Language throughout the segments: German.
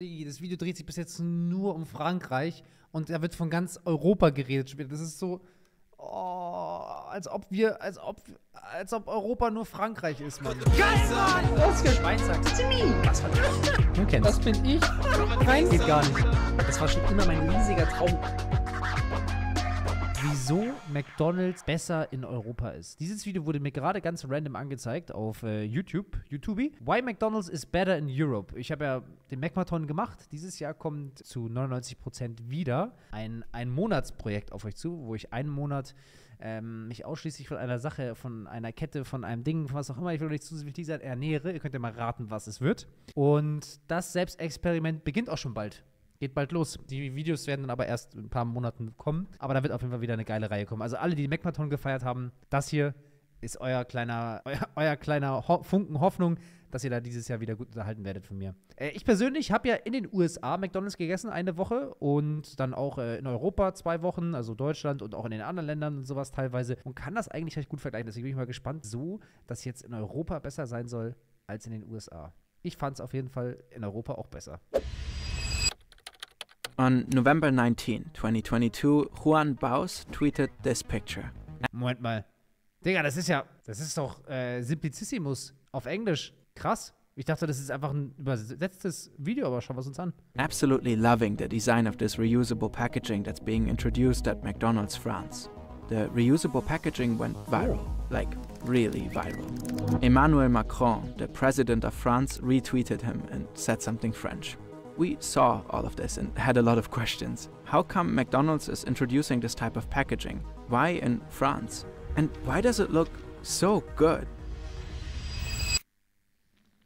Das Video dreht sich bis jetzt nur um Frankreich und da wird von ganz Europa geredet. Das ist so, oh, als ob Europa nur Frankreich ist, Mann. Geil, Mann! Das ist Schweizer. Was war das? Du kennst. Das bin ich. Nein, geht gar nicht. Das war schon immer mein riesiger Traum. Wieso McDonald's besser in Europa ist. Dieses Video wurde mir gerade ganz random angezeigt auf YouTube. Why McDonald's is better in Europe. Ich habe ja den McMarathon gemacht. Dieses Jahr kommt zu 99% wieder ein Monatsprojekt auf euch zu, wo ich einen Monat mich ausschließlich von einer Sache, von einer Kette, von einem Ding, was auch immer, ich will nicht zu viel teasern, ernähre. Ihr könnt ja mal raten, was es wird. Und das Selbstexperiment beginnt auch schon bald. Geht bald los. Die Videos werden dann aber erst in ein paar Monaten kommen. Aber da wird auf jeden Fall wieder eine geile Reihe kommen. Also alle, die McMarathon gefeiert haben, das hier ist euer kleiner Funken Hoffnung, dass ihr da dieses Jahr wieder gut unterhalten werdet von mir. Ich persönlich habe ja in den USA McDonald's gegessen, eine Woche. Und dann auch in Europa 2 Wochen, also Deutschland und auch in den anderen Ländern und sowas teilweise. Und kann das eigentlich recht gut vergleichen. Deswegen bin ich mal gespannt, so, dass jetzt in Europa besser sein soll als in den USA. Ich fand es auf jeden Fall in Europa auch besser. On November 19, 2022, Juan Baus tweeted this picture. Moment mal. Digga, das ist doch Simplicissimus auf Englisch. Krass. Ich dachte, das ist einfach ein übersetztes Video, aber schauen wir es uns an. Absolutely loving the design of this reusable packaging that's being introduced at McDonald's France. The reusable packaging went viral, like really viral. Emmanuel Macron, the president of France, retweeted him and said something French. We saw all of this and had a lot of questions. How come McDonald's is introducing this type of packaging? Why in France? And why does it look so good?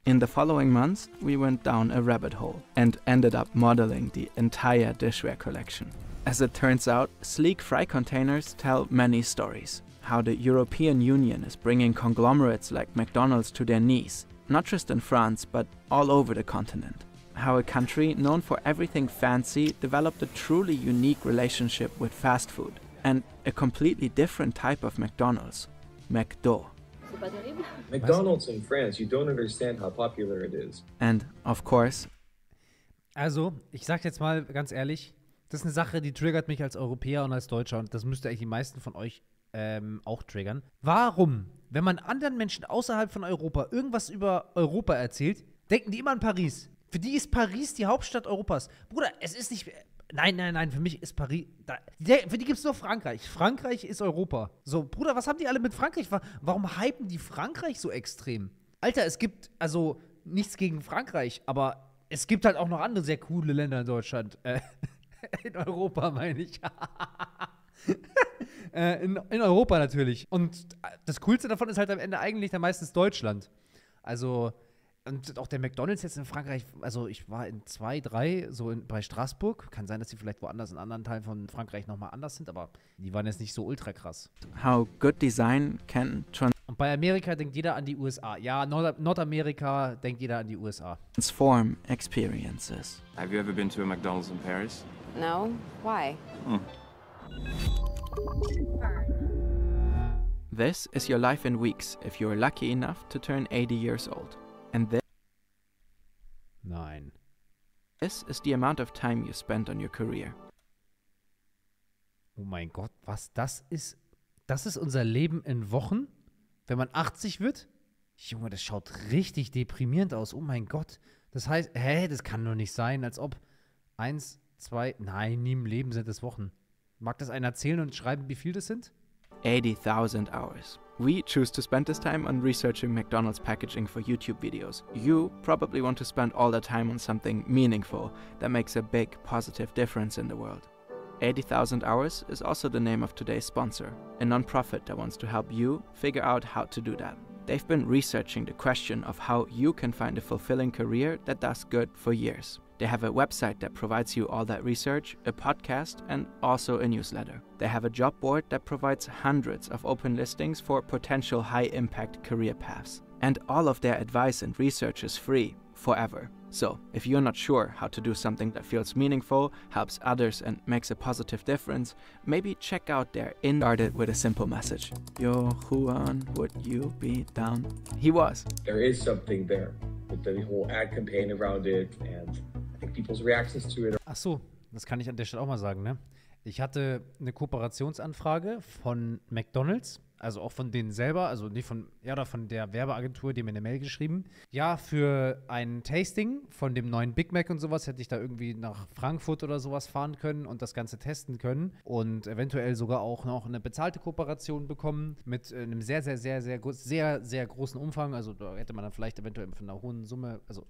In the following months, we went down a rabbit hole and ended up modeling the entire dishware collection. As it turns out, sleek fry containers tell many stories. How the European Union is bringing conglomerates like McDonald's to their knees, not just in France, but all over the continent. How a country known for everything fancy developed a truly unique relationship with fast food and a completely different type of McDonald's, McDo. McDonald's in France, you don't understand how popular it is. And of course, also, ich sag jetzt mal ganz ehrlich, das ist eine Sache, die triggert mich als Europäer und als Deutscher und das müsste eigentlich die meisten von euch auch triggern. Warum, wenn man anderen Menschen außerhalb von Europa irgendwas über Europa erzählt, denken die immer an Paris? Für die ist Paris die Hauptstadt Europas. Bruder, es ist nicht... Nein, für mich ist Paris... Für die gibt es nur Frankreich. Frankreich ist Europa. So, Bruder, was haben die alle mit Frankreich? Warum hypen die Frankreich so extrem? Alter, es gibt, also, nichts gegen Frankreich, aber es gibt halt auch noch andere sehr coole Länder in Deutschland. In Europa, meine ich. in Europa natürlich. Und das Coolste davon ist halt am Ende eigentlich dann meistens Deutschland. Also... Und auch der McDonald's jetzt in Frankreich, also ich war in 2, 3, so bei Straßburg. Kann sein, dass die vielleicht woanders in anderen Teilen von Frankreich nochmal anders sind, aber die waren jetzt nicht so ultra krass. how good design can Und bei Amerika denkt jeder an die USA. Ja, Nordamerika denkt jeder an die USA. transform experiences. Have you ever been to a McDonald's in Paris? No? Why? This is your life in weeks if you're lucky enough to turn 80 years old. And Nein. this is the amount of time you spent on your career. Oh mein Gott, was das ist? Das ist unser Leben in Wochen? Wenn man 80 wird? Junge, das schaut richtig deprimierend aus. Oh mein Gott. Das heißt, das kann doch nicht sein, als ob 1, 2, nein, nie im Leben sind es Wochen. Mag das einer erzählen und schreiben, wie viel das sind? 80,000 hours. We choose to spend this time on researching McDonald's packaging for YouTube videos. You probably want to spend all that time on something meaningful that makes a big positive difference in the world. 80,000 hours is also the name of today's sponsor, a non-profit that wants to help you figure out how to do that. They've been researching the question of how you can find a fulfilling career that does good for years. They have a website that provides you all that research, a podcast, and also a newsletter. They have a job board that provides hundreds of open listings for potential high-impact career paths. And all of their advice and research is free, forever. So, if you're not sure how to do something that feels meaningful, helps others, and makes a positive difference, maybe check out their started with a simple message. Yo, Juan, would you be down? He was. There is something there with the whole ad campaign around it, and think people's reactions to it. Ach so, das kann ich an der Stelle auch mal sagen, ne? Ich hatte eine Kooperationsanfrage von McDonald's, also auch von denen selber, also nicht von, ja, oder von der Werbeagentur, die mir eine Mail geschrieben. Ja, für ein Tasting von dem neuen Big Mac und sowas hätte ich da irgendwie nach Frankfurt oder sowas fahren können und das Ganze testen können und eventuell sogar auch noch eine bezahlte Kooperation bekommen mit einem sehr, sehr, sehr, sehr, sehr großen Umfang. Also da hätte man dann vielleicht eventuell von einer hohen Summe, also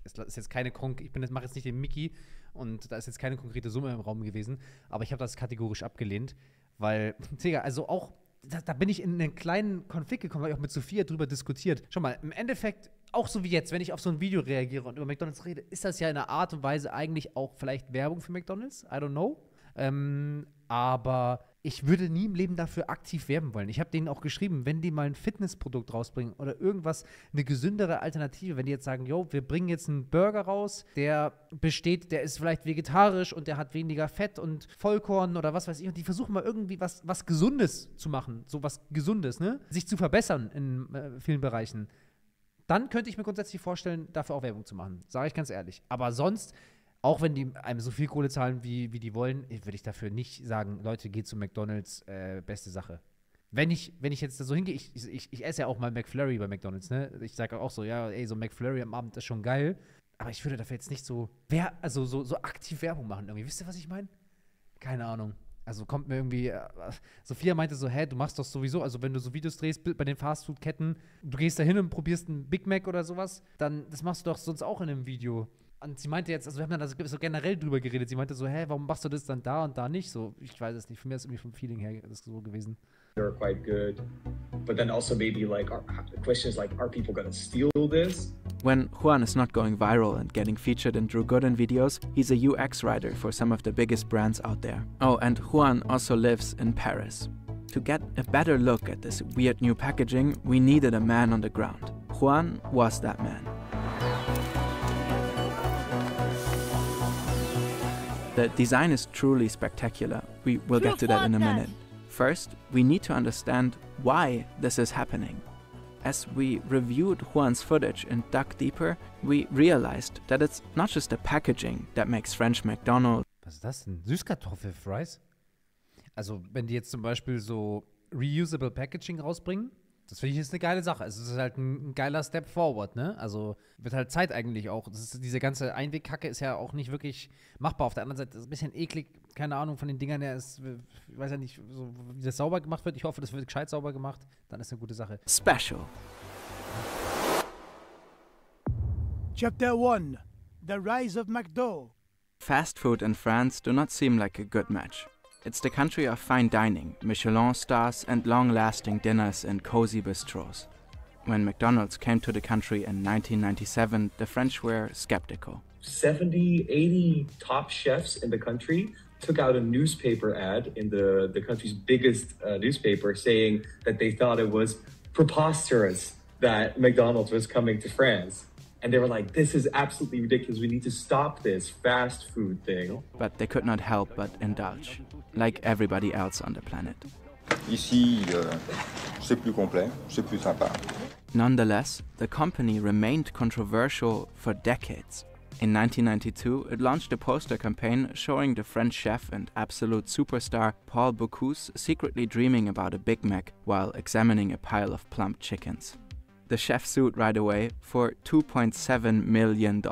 es ist jetzt keine mache jetzt nicht den Mickey und da ist jetzt keine konkrete Summe im Raum gewesen, aber ich habe das kategorisch abgelehnt, weil, Digga, also auch, da bin ich in einen kleinen Konflikt gekommen, weil ich auch mit Sophia drüber diskutiert. Schon mal, im Endeffekt, auch so wie jetzt, wenn ich auf so ein Video reagiere und über McDonald's rede, ist das ja in einer Art und Weise eigentlich auch vielleicht Werbung für McDonald's, I don't know, aber ich würde nie im Leben dafür aktiv werben wollen. Ich habe denen auch geschrieben, wenn die mal ein Fitnessprodukt rausbringen oder irgendwas, eine gesündere Alternative, wenn die jetzt sagen, yo, wir bringen jetzt einen Burger raus, der ist vielleicht vegetarisch und der hat weniger Fett und Vollkorn oder was weiß ich, und die versuchen mal irgendwie was Gesundes zu machen, so was Gesundes, ne? Sich zu verbessern in vielen Bereichen. Dann könnte ich mir grundsätzlich vorstellen, dafür auch Werbung zu machen, sage ich ganz ehrlich. Aber sonst, auch wenn die einem so viel Kohle zahlen, wie die wollen, würde ich dafür nicht sagen, Leute, geht zu McDonald's, beste Sache. Wenn ich jetzt da so hingehe, ich esse ja auch mal McFlurry bei McDonald's, ne? Ich sage auch so, ja, ey, so McFlurry am Abend ist schon geil. Aber ich würde dafür jetzt nicht so aktiv Werbung machen irgendwie. Wisst ihr, was ich meine? Keine Ahnung. Also kommt mir irgendwie, Sophia meinte so, du machst doch sowieso, also wenn du so Videos drehst bei den Fastfood-Ketten, du gehst da hin und probierst einen Big Mac oder sowas, dann, das machst du doch sonst auch in einem Video. Und sie meinte jetzt, also wir haben dann also so generell drüber geredet, sie meinte so, warum machst du das dann da und da nicht? So, ich weiß es nicht, für mich ist irgendwie vom Feeling her das so gewesen. They're quite good. But then also maybe like, the question is like, are people gonna steal this? When Juan is not going viral and getting featured in Drew Gooden videos, he's a UX writer for some of the biggest brands out there. Oh, and Juan also lives in Paris. To get a better look at this weird new packaging, we needed a man on the ground. Juan was that man. The design is truly spectacular. We will get to that in a minute. First, we need to understand why this is happening. As we reviewed Juan's footage and dug deeper, we realized that it's not just the packaging that makes French McDonald's. Was ist das denn? Süßkartoffelfries? Also, wenn die jetzt zum Beispiel so reusable Packaging rausbringen, das finde ich ist eine geile Sache. Es ist halt ein geiler Step forward, ne? Also wird halt Zeit eigentlich auch. Diese ganze Einwegkacke ist ja auch nicht wirklich machbar. Auf der anderen Seite ist es ein bisschen eklig, keine Ahnung von den Dingern her. Ich weiß ja nicht, so, wie das sauber gemacht wird. Ich hoffe, das wird gescheit sauber gemacht. Dann ist eine gute Sache. Special. Chapter 1. The Rise of McDo. Fast food in France do not seem like a good match. It's the country of fine dining, Michelin stars and long-lasting dinners in cozy bistros. When McDonald's came to the country in 1997, the French were skeptical. 70, 80 top chefs in the country took out a newspaper ad in the country's biggest newspaper saying that they thought it was preposterous that McDonald's was coming to France. And they were like, this is absolutely ridiculous. We need to stop this fast food thing. But they could not help but indulge, like everybody else on the planet. Ici, c'est plus complet, c'est plus sympa. Nonetheless, the company remained controversial for decades. In 1992, it launched a poster campaign showing the French chef and absolute superstar Paul Bocuse secretly dreaming about a Big Mac while examining a pile of plump chickens. The chef sued right away for $2.7 million.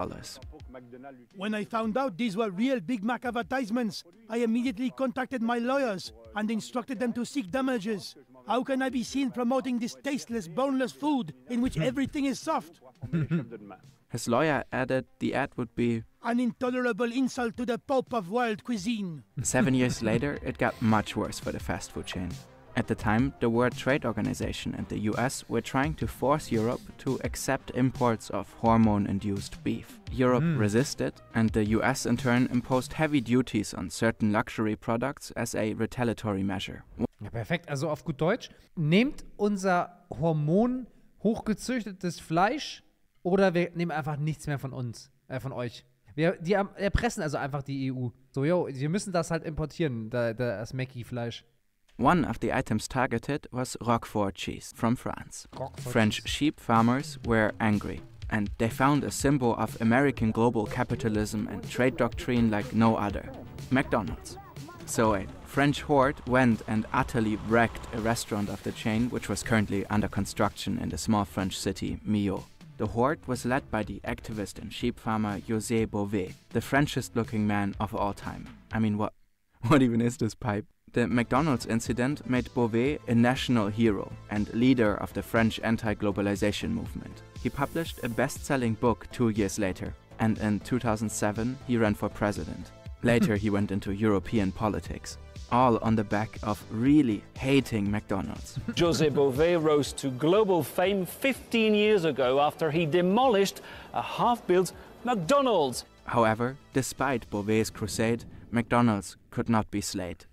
When I found out these were real Big Mac advertisements, I immediately contacted my lawyers and instructed them to seek damages. How can I be seen promoting this tasteless, boneless food in which everything is soft? His lawyer added the ad would be an intolerable insult to the Pope of world cuisine. 7 years later, it got much worse for the fast food chain. At the time, the World Trade Organization and the US were trying to force Europe to accept imports of hormone-induced beef. Europe resisted, and the US in turn imposed heavy duties on certain luxury products as a retaliatory measure. Ja, perfekt. Also auf gut Deutsch, nehmt unser hormonhochgezüchtetes Fleisch oder wir nehmen einfach nichts mehr von uns, von euch. Die erpressen also einfach die EU. So, wir müssen das halt importieren, das Mackie-Fleisch. One of the items targeted was Roquefort cheese from France. Roquefort French cheese. sheep farmers were angry. and they found a symbol of American global capitalism and trade doctrine like no other: McDonald's. So a French horde went and utterly wrecked a restaurant of the chain, which was currently under construction in the small French city Millau. The horde was led by the activist and sheep farmer José Bové, the Frenchest-looking man of all time. I mean, what even is this pipe? The McDonald's incident made Bové a national hero and leader of the French anti-globalization movement. He published a best-selling book 2 years later, and in 2007 he ran for president. Later he went into European politics, all on the back of really hating McDonald's. José Bové rose to global fame 15 years ago after he demolished a half-built McDonald's. However, despite Bové's crusade, McDonald's could not be slayed.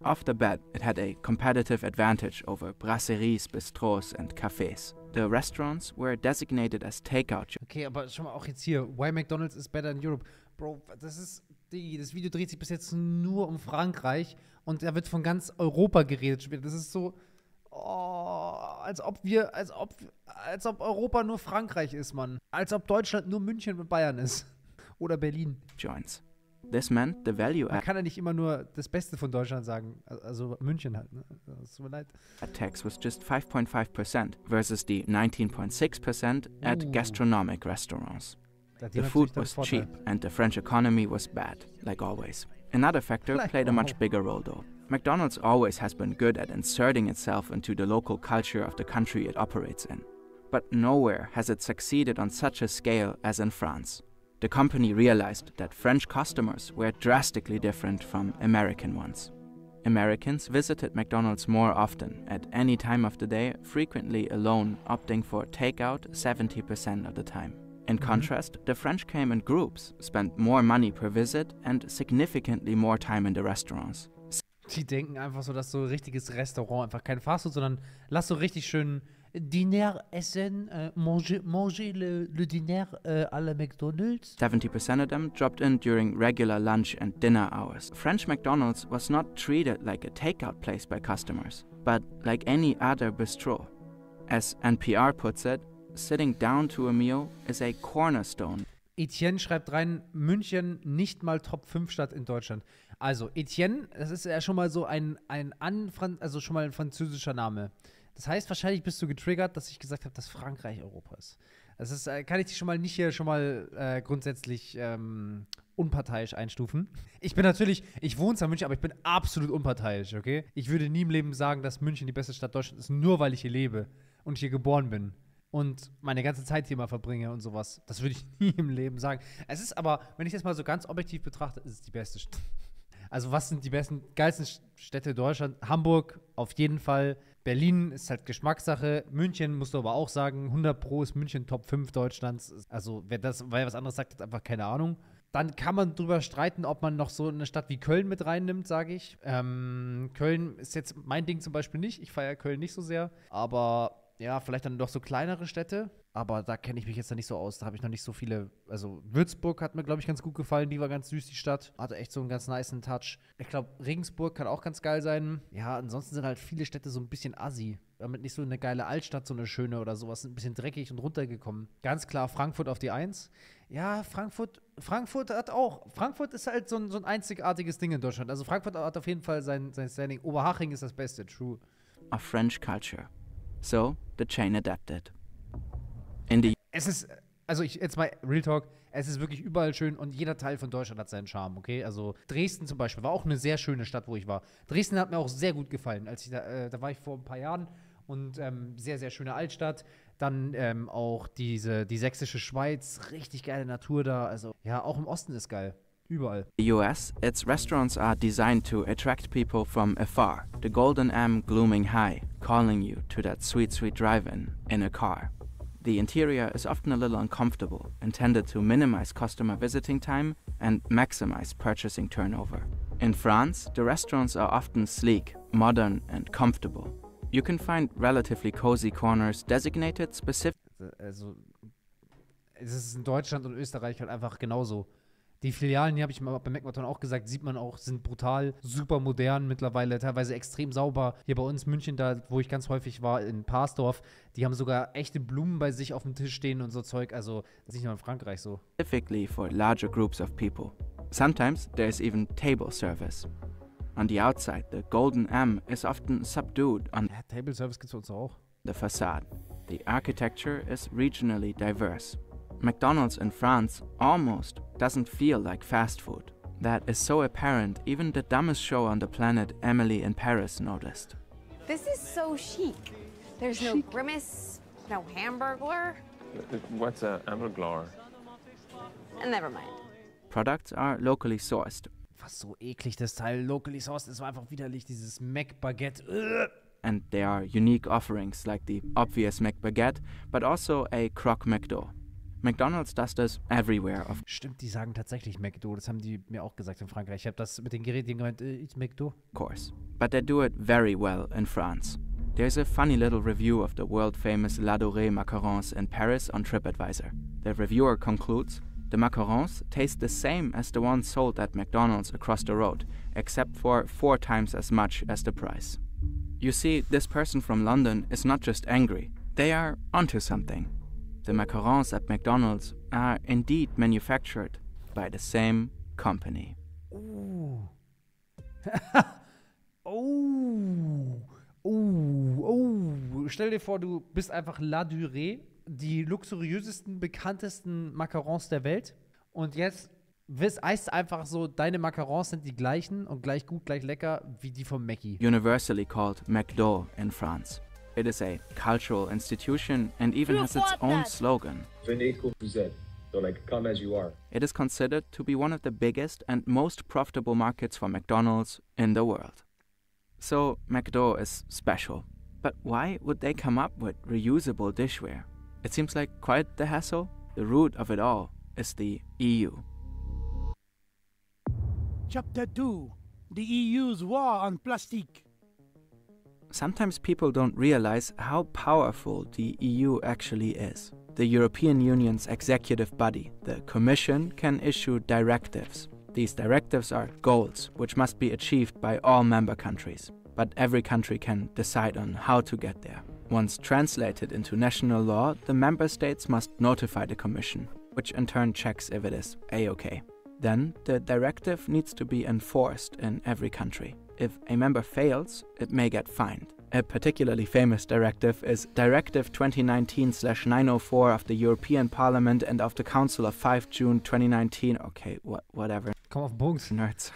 Off the bat, it had a competitive advantage over brasseries, bistros and cafés. The restaurants were designated as takeout. Okay, aber schon mal auch jetzt hier, why McDonald's is better in Europe. Bro, das Video dreht sich bis jetzt nur um Frankreich und da wird von ganz Europa geredet später. Das ist so, als ob Europa nur Frankreich ist, Mann. Als ob Deutschland nur München und Bayern ist. Oder Berlin. Joints. This meant the value Man kann ja nicht immer nur das Beste von Deutschland sagen. Also München halt, ne? Das tut mir leid. tax was just 5.5% versus the 19.6% at gastronomic restaurants. The food was cheap and the French economy was bad, like always. Another factor played a much bigger role though. McDonald's always has been good at inserting itself into the local culture of the country it operates in. But nowhere has it succeeded on such a scale as in France. The company realized that French customers were drastically different from American ones. Americans visited McDonald's more often, at any time of the day, frequently alone, opting for takeout 70% of the time. In contrast, the French came in groups, spent more money per visit and significantly more time in the restaurants. Die denken einfach so, dass so ein richtiges Restaurant, einfach kein Fastfood, sondern lass so richtig schön Diner essen, manger le diner à la McDonald's. 70% of them dropped in during regular lunch and dinner hours. French McDonald's was not treated like a takeout place by customers, but like any other bistro. As NPR puts it, sitting down to a meal is a cornerstone. Etienne schreibt rein, München nicht mal Top 5 Stadt in Deutschland. Also Etienne, das ist ja schon mal so schon mal ein französischer Name. Das heißt, wahrscheinlich bist du getriggert, dass ich gesagt habe, dass Frankreich Europa ist. Das ist, kann ich dich schon mal nicht hier grundsätzlich unparteiisch einstufen. Ich wohne zwar in München, aber ich bin absolut unparteiisch, okay? Ich würde nie im Leben sagen, dass München die beste Stadt Deutschlands ist, nur weil ich hier lebe und hier geboren bin und meine ganze Zeit hier mal verbringe und sowas. Das würde ich nie im Leben sagen. Es ist aber, wenn ich das mal so ganz objektiv betrachte, ist es die beste Stadt. Also was sind die geilsten Städte Deutschland? Hamburg auf jeden Fall. Berlin ist halt Geschmackssache. München musst du aber auch sagen, 100 Pro ist München Top 5 Deutschlands. Also wer was anderes sagt, hat einfach keine Ahnung. Dann kann man drüber streiten, ob man noch so eine Stadt wie Köln mit reinnimmt, sage ich. Köln ist jetzt mein Ding zum Beispiel nicht. Ich feiere Köln nicht so sehr. Aber ja, vielleicht dann doch so kleinere Städte. Aber da kenne ich mich jetzt dann nicht so aus. Da habe ich noch nicht so viele. Also Würzburg hat mir, glaube ich, ganz gut gefallen. Die war ganz süß, die Stadt. Hatte echt so einen ganz nicen Touch. Ich glaube, Regensburg kann auch ganz geil sein. Ja, ansonsten sind halt viele Städte so ein bisschen assi. Damit nicht so eine geile Altstadt, so eine schöne oder sowas. Ein bisschen dreckig und runtergekommen. Ganz klar Frankfurt auf die 1. Ja, Frankfurt ist halt so ein einzigartiges Ding in Deutschland. Also Frankfurt hat auf jeden Fall sein Standing. Oberhaching ist das Beste, true. Of French culture. So, the chain adapted. Es ist, also jetzt mal Real Talk, es ist wirklich überall schön und jeder Teil von Deutschland hat seinen Charme, okay? Also Dresden zum Beispiel war auch eine sehr schöne Stadt, wo ich war. Dresden hat mir auch sehr gut gefallen, als ich da war ich vor ein paar Jahren und sehr, sehr schöne Altstadt. Dann auch die sächsische Schweiz, richtig geile Natur da, also ja, auch im Osten ist geil. Überall. In the US, its restaurants are designed to attract people from afar. The golden M glooming high, calling you to that sweet, sweet drive-in in a car. The interior is often a little uncomfortable, intended to minimize customer visiting time and maximize purchasing turnover. In France, the restaurants are often sleek, modern and comfortable. You can find relatively cozy corners designated specific. Also, es ist in Deutschland und Österreich halt einfach genauso. Die Filialen, die habe ich mal bei McMaton auch gesagt, sieht man auch, sind brutal, super modern mittlerweile, teilweise extrem sauber. Hier bei uns in München, da wo ich ganz häufig war, in Parsdorf, die haben sogar echte Blumen bei sich auf dem Tisch stehen und so Zeug. Also, das ist nicht nur in Frankreich so. Specifically for larger groups of people. Sometimes there's even table service. On the outside, the golden M is often subdued on Ja, Table Service gibt es bei uns auch. the facade. The architecture is regionally diverse. McDonald's in France almost doesn't feel like fast food. That is so apparent, even the dumbest show on the planet, Emily in Paris, noticed. This is so chic. There's no grimace, no hamburglar. What's a hamburger? Never mind. Products are locally sourced, Was so eklig, das Teil locally sourced, das war einfach widerlich, dieses Mac-Baguette. and there are unique offerings like the obvious McBaguette, but also a Croque McDo. McDonald's does this everywhere, of Stimmt, die sagen tatsächlich McDo, das haben die mir auch gesagt in Frankreich. Ich habe das mit den Geräten gemeint, it's McDo. course, but they do it very well in France. There's a funny little review of the world-famous ᵂᴱᴿᴮᴁ macarons in Paris on TripAdvisor. The reviewer concludes, the macarons taste the same as the ones sold at McDonald's across the road, except for 4 times as much as the price. You see, this person from London is not just angry, they are onto something. The macarons at McDonald's are indeed manufactured by the same company. Oh. Oh. Stell dir vor, du bist einfach ᵂᴱᴿᴮ, die luxuriösesten, bekanntesten Macarons der Welt. Und jetzt heißt einfach so, deine Macarons sind die gleichen und gleich gut, gleich lecker wie die vom Mackie. Universally called McDo in France. It is a cultural institution and even has its own slogan. Venez comme vous êtes. So like, come as you are. It is considered to be one of the biggest and most profitable markets for McDonald's in the world. So, McDo is special. But why would they come up with reusable dishware? It seems like quite the hassle. The root of it all is the EU. Chapter 2. The EU's War on Plastic. Sometimes people don't realize how powerful the EU actually is. The European Union's executive body, the Commission, can issue directives. These directives are goals, which must be achieved by all member countries. But every country can decide on how to get there. Once translated into national law, the member states must notify the Commission, which in turn checks if it is A-OK. Then, the directive needs to be enforced in every country. If a member fails, it may get fined. A particularly famous directive is Directive 2019/904 of the European Parliament and of the Council of 5 June 2019. Okay, whatever. Komm auf den Punkt. Nerds.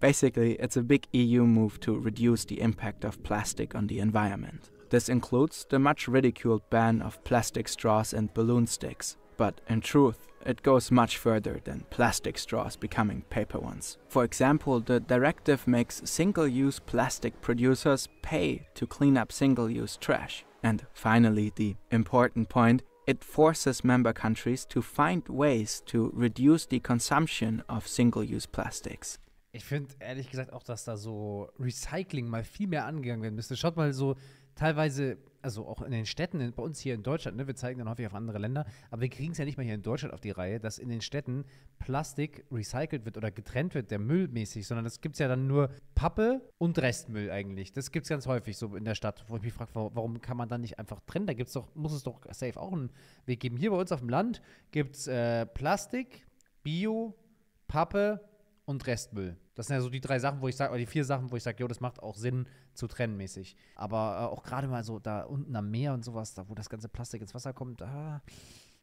Basically, it's a big EU move to reduce the impact of plastic on the environment. This includes the much ridiculed ban of plastic straws and balloon sticks. But in truth, it goes much further than plastic straws becoming paper ones. For example, the directive makes single-use plastic producers pay to clean up single-use trash. And finally, the important point, it forces member countries to find ways to reduce the consumption of single-use plastics. Ich finde ehrlich gesagt auch, dass da so Recycling mal viel mehr angegangen werden müsste. Schaut mal so teilweise, also auch in den Städten, bei uns hier in Deutschland, ne, wir zeigen dann häufig auf andere Länder, aber wir kriegen es ja nicht mal hier in Deutschland auf die Reihe, dass in den Städten Plastik recycelt wird oder getrennt wird, der Müll mäßig, sondern das gibt es ja dann nur Pappe und Restmüll eigentlich. Das gibt es ganz häufig so in der Stadt, wo ich mich frage, warum kann man dann nicht einfach trennen? Da muss es doch safe auch einen Weg geben. Hier bei uns auf dem Land gibt es Plastik, Bio, Pappe und Restmüll. Das sind ja so die 3 Sachen, wo ich sage, oder die 4 Sachen, wo ich sage, jo, das macht auch Sinn zu trennen mäßig. Aber auch gerade mal so da unten am Meer und sowas, da wo das ganze Plastik ins Wasser kommt, da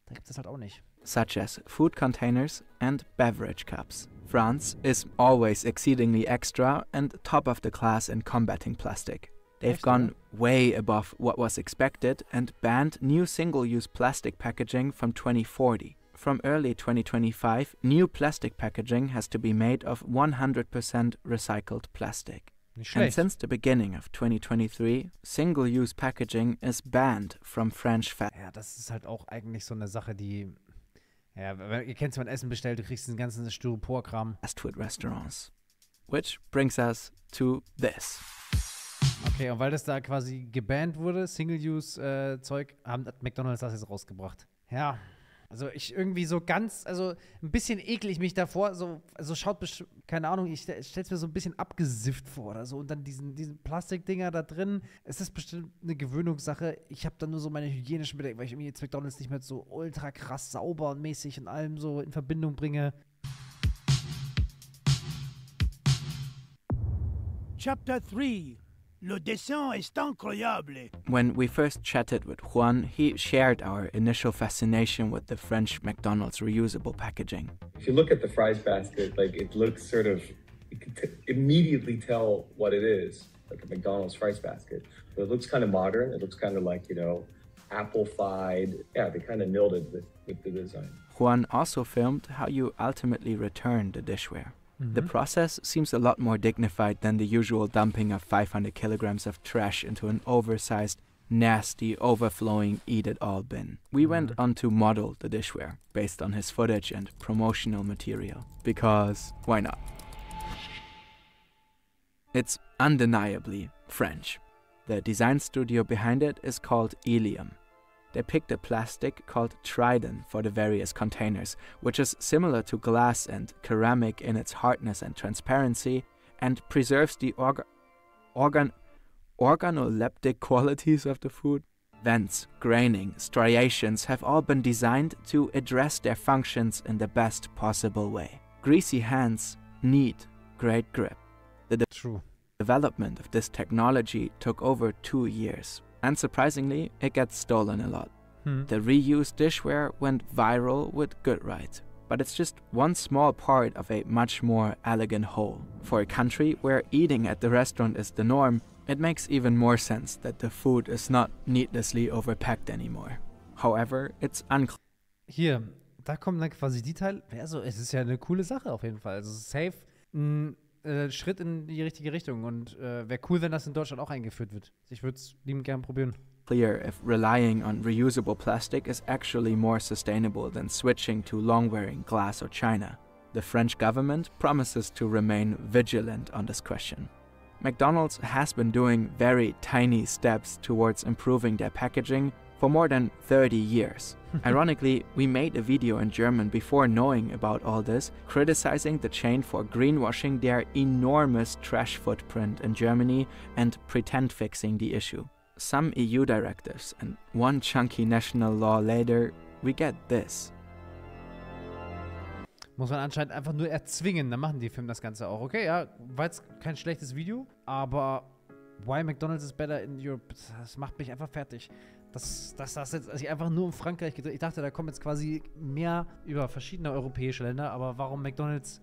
gibt es das halt auch nicht. Such as food containers and beverage cups. France is always exceedingly extra and top of the class in combating plastic. They've gone way above what was expected and banned new single-use plastic packaging from 2040. From early 2025, new plastic packaging has to be made of 100% recycled plastic. And since the beginning of 2023, single-use packaging is banned from French factories. Ja, das ist halt auch eigentlich so eine Sache, die, ja, ihr kennt es, wenn man Essen bestellt, du kriegst den ganzen Styropor-Kram. Fast food restaurants. Which brings us to this. Okay, und weil das da quasi gebannt wurde, Single-Use-Zeug, hat McDonald's das jetzt rausgebracht. Ja, Also ich irgendwie so ganz, also ein bisschen ekle ich mich davor, so, also schaut, keine Ahnung, ich stell's mir so ein bisschen abgesifft vor oder so und dann diesen Plastikdinger da drin, es ist bestimmt eine Gewöhnungssache. Ich habe dann nur so meine hygienischen Bedenken, weil ich irgendwie jetzt McDonald's nicht mehr so ultra krass sauber und mäßig und allem so in Verbindung bringe. Chapter 3. Le dessin est incroyable. When we first chatted with Juan, he shared our initial fascination with the French McDonald's reusable packaging. If you look at the fries basket, like it looks sort of, you can immediately tell what it is, like a McDonald's fries basket. But it looks kind of modern. It looks kind of like, you know, apple-fied. Yeah, they kind of nailed it with the design. Juan also filmed how you ultimately return the dishware. The process seems a lot more dignified than the usual dumping of 500 kilograms of trash into an oversized, nasty, overflowing eat-it-all bin. We went on to model the dishware based on his footage and promotional material. Because why not? It's undeniably French. The design studio behind it is called Ilium. They picked a plastic called ᵂᴱᴿᴮᴁ for the various containers, which is similar to glass and ceramic in its hardness and transparency, and preserves the organoleptic qualities of the food. Vents, graining, striations have all been designed to address their functions in the best possible way. Greasy hands need great grip. The development of this technology took over 2 years. Unsurprisingly, it gets stolen a lot. The reused dishware went viral with good right. But it's just one small part of a much more elegant whole. For a country where eating at the restaurant is the norm, it makes even more sense that the food is not needlessly overpacked anymore. However, it's unclear. Hier, da kommen dann quasi die Teile. Also, es ist ja eine coole Sache auf jeden Fall. Also, safe ein Schritt in die richtige Richtung und wäre cool, wenn das in Deutschland auch eingeführt wird. Ich würde es liebend gern probieren. Clear if relying on reusable plastic is actually more sustainable than switching to long-wearing glass or china. The French government promises to remain vigilant on this question. McDonald's has been doing very tiny steps towards improving their packaging for more than 30 years. Ironically, we made a video in German before knowing about all this, criticizing the chain for greenwashing their enormous trash footprint in Germany and pretend fixing the issue. Some EU directives and one chunky national law later, we get this. Muss man anscheinend einfach nur erzwingen, dann machen die Filme das Ganze auch. Okay, ja, war jetzt kein schlechtes Video, aber why McDonald's is better in Europe, das macht mich einfach fertig. Dass das jetzt also einfach nur in Frankreich gedreht. Ich dachte, da kommen jetzt quasi mehr über verschiedene europäische Länder, aber warum McDonald's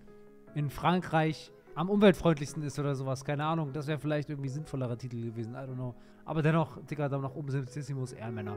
in Frankreich am umweltfreundlichsten ist oder sowas, keine Ahnung. Das wäre vielleicht irgendwie sinnvollerer Titel gewesen, I don't know. Aber dennoch, dicker Daumen nach oben, Simplicissimus, Ehrenmänner.